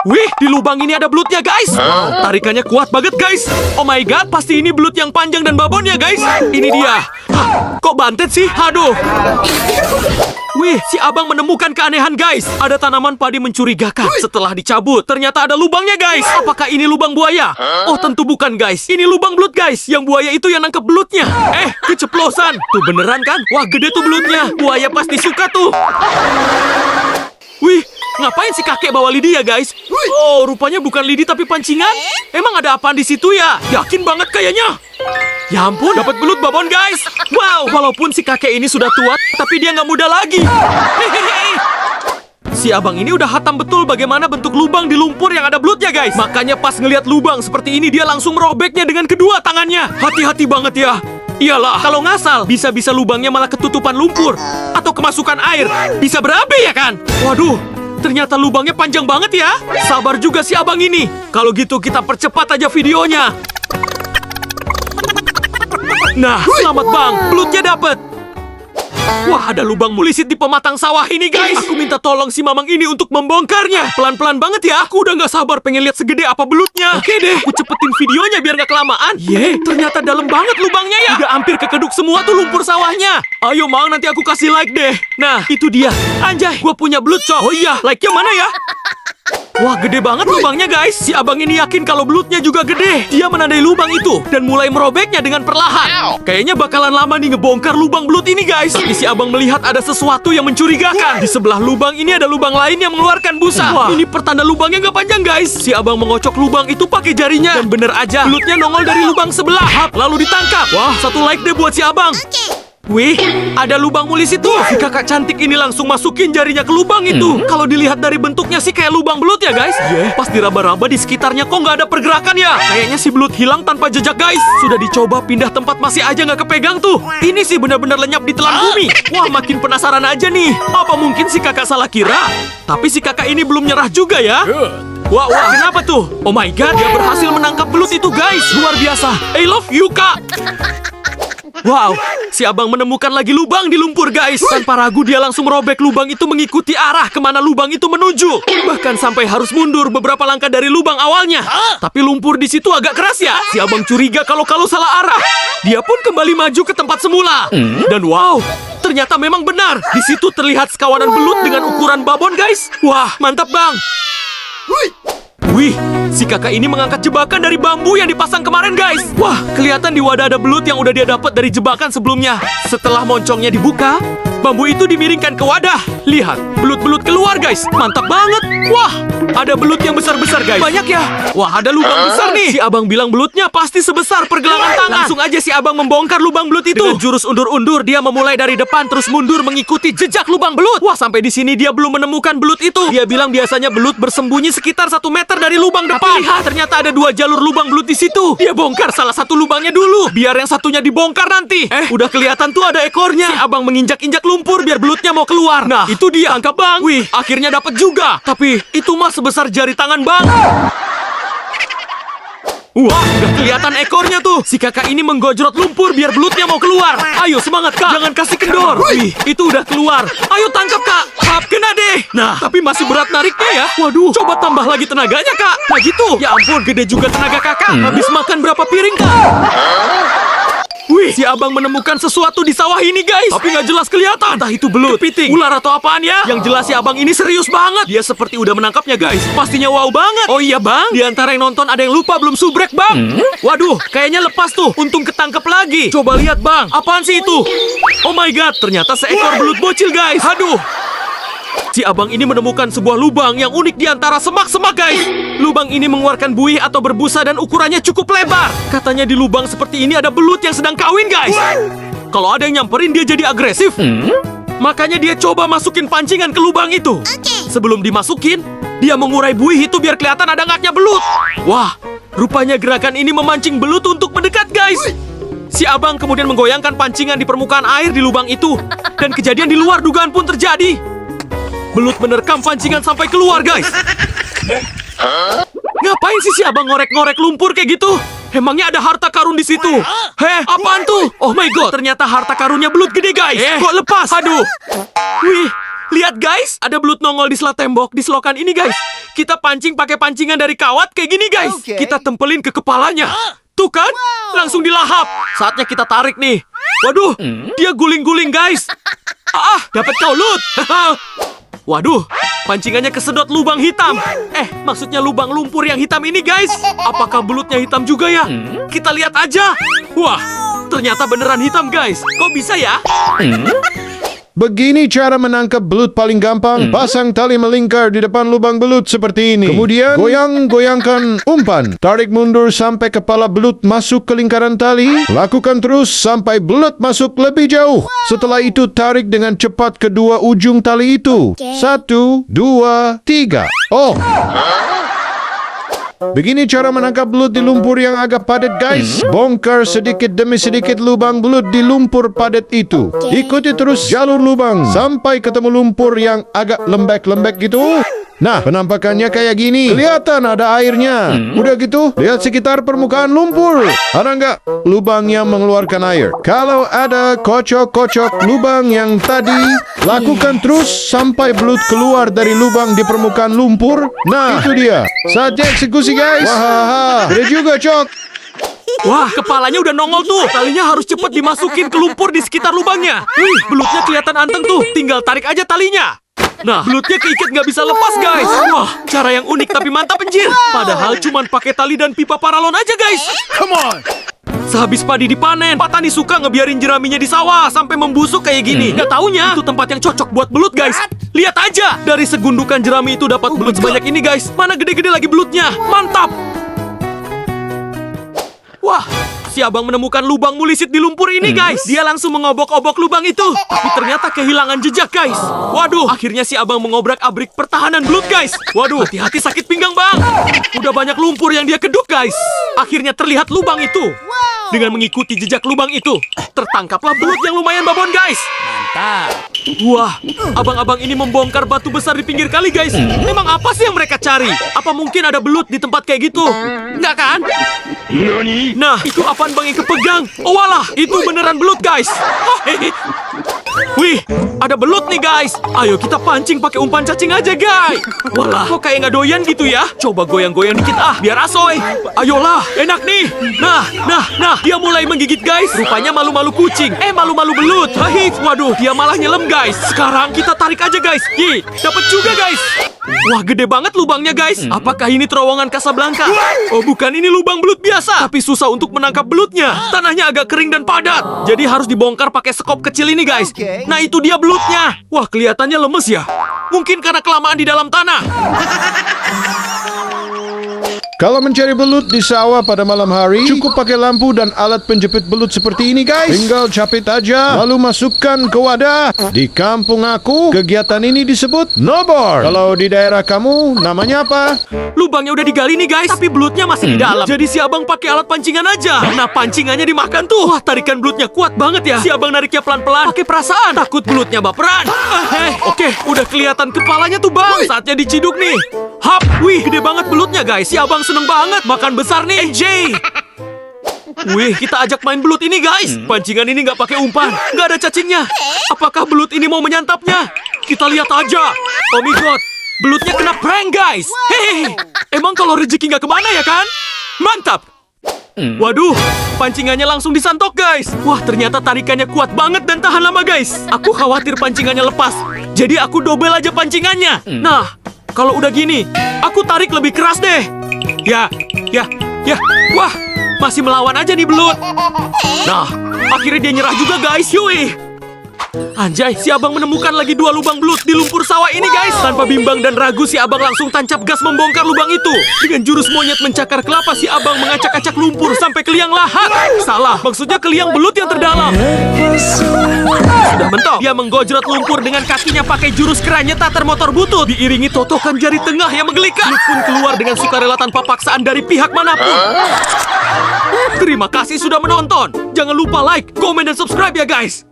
Wih, di lubang ini ada belutnya, guys. Tarikannya kuat banget, guys. Oh my god, pasti ini belut yang panjang dan babon ya, guys. Ini dia. Hah, kok bantet sih? Aduh. Wih, si abang menemukan keanehan, guys. Ada tanaman padi mencurigakan. Setelah dicabut, ternyata ada lubangnya, guys. Apakah ini lubang buaya? Oh, tentu bukan, guys. Ini lubang belut, guys. Yang buaya itu yang nangkep belutnya. Keceplosan. Tuh beneran kan? Wah, gede tuh belutnya. Buaya pasti suka tuh. Wih, ngapain si kakek bawa lidi ya, guys? Oh, rupanya bukan lidi tapi pancingan. Emang ada apaan di situ ya? Yakin banget kayaknya. Ya ampun, dapat belut babon, guys. Wow, walaupun si kakek ini sudah tua, tapi dia nggak muda lagi. Hehehe. Si abang ini udah hatam betul bagaimana bentuk lubang di lumpur yang ada belutnya, guys. Makanya pas ngelihat lubang seperti ini, dia langsung merobeknya dengan kedua tangannya. Hati-hati banget ya. Iyalah, kalau ngasal, bisa-bisa lubangnya malah ketutupan lumpur. Atau kemasukan air. Bisa berapi ya kan? Waduh, ternyata lubangnya panjang banget ya. Sabar juga si abang ini. Kalau gitu kita percepat aja videonya. Nah, selamat bang, belutnya dapet. Wah, ada lubang mulisit di pematang sawah ini, guys. Aku minta tolong si mamang ini untuk membongkarnya. Pelan-pelan banget ya. Aku udah gak sabar pengen lihat segede apa belutnya. Oke deh, aku cepetin videonya biar gak kelamaan. Ternyata dalam banget lubangnya ya. Udah hampir kekeduk semua tuh lumpur sawahnya. Ayo mang, nanti aku kasih like deh. Nah, itu dia. Anjay, gua punya belut, coy. Oh iya, like-nya mana ya? Wah, gede banget lubangnya, guys. Si abang ini yakin kalau belutnya juga gede. Dia menandai lubang itu dan mulai merobeknya dengan perlahan. Kayaknya bakalan lama nih ngebongkar lubang belut ini, guys. Tapi si abang melihat ada sesuatu yang mencurigakan. Di sebelah lubang ini ada lubang lain yang mengeluarkan busa. Wah, ini pertanda lubangnya nggak panjang, guys. Si abang mengocok lubang itu pakai jarinya. Dan bener aja, belutnya nongol dari lubang sebelah. Hap, lalu ditangkap. Wah, satu like deh buat si abang. Wih, ada lubang mulis itu. Si kakak cantik ini langsung masukin jarinya ke lubang itu. Kalau dilihat dari bentuknya sih kayak lubang belut ya, guys. Pas diraba-raba di sekitarnya kok nggak ada pergerakan ya. Kayaknya si belut hilang tanpa jejak, guys. Sudah dicoba pindah tempat masih aja nggak kepegang tuh. Ini sih benar-benar lenyap di telan bumi. Wah, makin penasaran aja nih. Apa mungkin si kakak salah kira? Tapi si kakak ini belum nyerah juga ya. Wah, kenapa tuh? Oh my god, dia berhasil menangkap belut itu, guys. Luar biasa. I love you, kak. Wow, si abang menemukan lagi lubang di lumpur, guys. Tanpa ragu dia langsung merobek lubang itu mengikuti arah kemana lubang itu menuju. Bahkan sampai harus mundur beberapa langkah dari lubang awalnya. Tapi lumpur di situ agak keras ya. Si abang curiga kalau salah arah. Dia pun kembali maju ke tempat semula. Dan wow, ternyata memang benar. Di situ terlihat sekawanan belut dengan ukuran babon, guys. Wah, mantap bang. Wih, si kakak ini mengangkat jebakan dari bambu yang dipasang kemarin, guys. Wah, kelihatan di wadah ada belut yang udah dia dapat dari jebakan sebelumnya. Setelah moncongnya dibuka, bambu itu dimiringkan ke wadah. Lihat, belut-belut keluar, guys. Mantap banget. Wah, ada belut yang besar-besar, guys. Banyak ya. Wah, ada lubang besar nih. Si abang bilang belutnya pasti sebesar pergelangan tangan. Langsung aja si abang membongkar lubang belut itu. Dengan jurus undur-undur, dia memulai dari depan terus mundur mengikuti jejak lubang belut. Wah, sampai di sini dia belum menemukan belut itu. Dia bilang biasanya belut bersembunyi sekitar 1 meter dari lubang depan. Tapi lihat, ternyata ada 2 jalur lubang belut di situ. Dia bongkar salah satu lubangnya dulu, biar yang satunya dibongkar nanti. Udah kelihatan tuh ada ekornya. Si abang menginjak-injak lumpur biar belutnya mau keluar. Nah, itu dia. Tangkap bang. Wih, akhirnya dapat juga. Tapi itu mah sebesar jari tangan bang. Wah, udah kelihatan ekornya tuh. Si kakak ini menggojrot lumpur biar belutnya mau keluar. Ayo semangat kak, jangan kasih kendor. Wih, itu udah keluar. Ayo tangkap kak. Hap, kena deh. Nah, tapi masih berat nariknya ya. Waduh, coba tambah lagi tenaganya kak. Nah gitu. Ya ampun, gede juga tenaga kakak. Habis makan berapa piring kak? Wih, si abang menemukan sesuatu di sawah ini, guys. Tapi nggak jelas kelihatan. Entah itu belut, kepiting, ular atau apaan ya. Yang jelas si abang ini serius banget. Dia seperti udah menangkapnya, guys. Pastinya wow banget. Oh iya bang, di antara yang nonton ada yang lupa belum subrek bang. Waduh, kayaknya lepas tuh. Untung ketangkep lagi. Coba lihat bang, apaan sih itu? Oh my god, ternyata seekor belut bocil, guys. Aduh. Si abang ini menemukan sebuah lubang yang unik di antara semak-semak, guys. Lubang ini mengeluarkan buih atau berbusa dan ukurannya cukup lebar. Katanya di lubang seperti ini ada belut yang sedang kawin, guys. Kalau ada yang nyamperin dia jadi agresif. Makanya dia coba masukin pancingan ke lubang itu. Sebelum dimasukin, dia mengurai buih itu biar kelihatan ada ngaknya belut. Wah, rupanya gerakan ini memancing belut untuk mendekat, guys. Si abang kemudian menggoyangkan pancingan di permukaan air di lubang itu. Dan kejadian di luar dugaan pun terjadi. Belut menerkam pancingan sampai keluar, guys. Ngapain sih si abang ngorek-ngorek lumpur kayak gitu? Emangnya ada harta karun di situ? Apaan tuh? Oh my god, ternyata harta karunnya belut gede, guys. Kok lepas? Aduh. Wih, lihat guys, ada belut nongol di sela tembok di selokan ini, guys. Kita pancing pakai pancingan dari kawat kayak gini, guys. Oke. Kita tempelin ke kepalanya. Tuh kan? Langsung dilahap. Saatnya kita tarik nih. Waduh, dia guling-guling, guys. Dapat kau, Lut. Waduh, pancingannya kesedot lubang hitam. Maksudnya lubang lumpur yang hitam ini, guys. Apakah belutnya hitam juga ya? Kita lihat aja. Wah, ternyata beneran hitam, guys. Kok bisa ya? Begini cara menangkap belut paling gampang. Pasang tali melingkar di depan lubang belut seperti ini. Kemudian goyang-goyangkan umpan. Tarik mundur sampai kepala belut masuk ke lingkaran tali. Lakukan terus sampai belut masuk lebih jauh. Setelah itu tarik dengan cepat kedua ujung tali itu. 1, 2, 3. Oh! Begini cara menangkap belut di lumpur yang agak padat, guys. Bongkar sedikit demi sedikit lubang belut di lumpur padat itu. Ikuti terus jalur lubang sampai ketemu lumpur yang agak lembek-lembek gitu. Nah, penampakannya kayak gini. Kelihatan ada airnya. Udah gitu, lihat sekitar permukaan lumpur. Ada nggak lubang yang mengeluarkan air? Kalau ada kocok-kocok lubang yang tadi, lakukan terus sampai belut keluar dari lubang di permukaan lumpur. Nah, itu dia. Saatnya eksekusi, guys. Wah, gede juga, Cok. Wah, kepalanya udah nongol tuh. Talinya harus cepet dimasukin ke lumpur di sekitar lubangnya. Wih, belutnya kelihatan anteng tuh. Tinggal tarik aja talinya. Nah, belutnya keikat nggak bisa lepas, guys. Wah, cara yang unik tapi mantap, anjir. Padahal cuman pakai tali dan pipa paralon aja, guys. Come on. Sehabis padi dipanen, Pak Tani suka ngebiarin jeraminya di sawah sampai membusuk kayak gini. Nggak taunya, itu tempat yang cocok buat belut, guys. Lihat aja, dari segundukan jerami itu dapat belut sebanyak ini, guys. Mana gede-gede lagi belutnya. Mantap. Wah, si abang menemukan lubang mulisit di lumpur ini, guys. Dia langsung mengobok-obok lubang itu. Tapi ternyata kehilangan jejak, guys. Waduh, akhirnya si abang mengobrak-abrik pertahanan belut, guys. Waduh, hati-hati sakit pinggang, bang. Udah banyak lumpur yang dia keduk, guys. Akhirnya terlihat lubang itu. Dengan mengikuti jejak lubang itu, tertangkaplah belut yang lumayan babon, guys. Mantap. Wah, abang-abang ini membongkar batu besar di pinggir kali, guys. Emang apa sih yang mereka cari? Apa mungkin ada belut di tempat kayak gitu? Nggak kan? Nah, itu apaan bang yang kepegang? Oh walah, itu beneran belut, guys. Wih, ada belut nih, guys. Ayo kita pancing pakai umpan cacing aja, guys. Walah, kok kayak nggak doyan gitu ya? Coba goyang-goyang dikit biar asoy. Ayolah, enak nih. Nah, dia mulai menggigit, guys. Rupanya malu-malu kucing. Malu-malu belut. Waduh, dia malah nyelam, guys. Sekarang kita tarik aja, guys. Dapat juga, guys. Wah, gede banget lubangnya, guys. Apakah ini terowongan Casablanca? Oh, bukan, ini lubang belut biasa. Tapi susah untuk menangkap belutnya. Tanahnya agak kering dan padat. Jadi harus dibongkar pakai sekop kecil ini, guys. Oke. Nah, itu dia belutnya. Wah, kelihatannya lemes ya. Mungkin karena kelamaan di dalam tanah. Kalau mencari belut di sawah pada malam hari, cukup pakai lampu dan alat penjepit belut seperti ini, guys. Tinggal capit aja, lalu masukkan ke wadah. Di kampung aku, kegiatan ini disebut nobor. Kalau di daerah kamu, namanya apa? Lubangnya udah digali nih, guys. Tapi belutnya masih di dalam. Jadi si abang pakai alat pancingan aja. Nah, pancingannya dimakan tuh. Wah, tarikan belutnya kuat banget ya. Si abang nariknya pelan-pelan. Pakai perasaan. Takut belutnya baperan. Oke, udah kelihatan kepalanya tuh, bang. Saatnya diciduk nih. Hap, wih, gede banget belutnya, guys. Si abang seneng banget. Makan besar nih, NJ. Wih, kita ajak main belut ini, guys. Pancingan ini nggak pakai umpan. Nggak ada cacingnya. Apakah belut ini mau menyantapnya? Kita lihat aja. Oh my god. Belutnya kena prank, guys. Hehehe. Emang kalau rezeki nggak kemana ya kan? Mantap. Waduh, pancingannya langsung disantok, guys. Wah, ternyata tarikannya kuat banget dan tahan lama, guys. Aku khawatir pancingannya lepas. Jadi aku dobel aja pancingannya. Nah, kalau udah gini, aku tarik lebih keras deh. Ya. Wah, masih melawan aja nih belut. Nah, akhirnya dia nyerah juga, guys. Yui. Anjay, si abang menemukan lagi 2 lubang belut di lumpur sawah ini, guys. Tanpa bimbang dan ragu, si abang langsung tancap gas membongkar lubang itu. Dengan jurus monyet mencakar kelapa, si abang mengacak-acak lumpur sampai ke liang lahat. Salah, maksudnya ke liang belut yang terdalam. Sudah mentok, dia menggojrot lumpur dengan kakinya pakai jurus kerannya tater motor butut. Diiringi totokan jari tengah yang menggelikan. Belut pun keluar dengan sukarela tanpa paksaan dari pihak manapun. Terima kasih sudah menonton. Jangan lupa like, komen, dan subscribe ya, guys.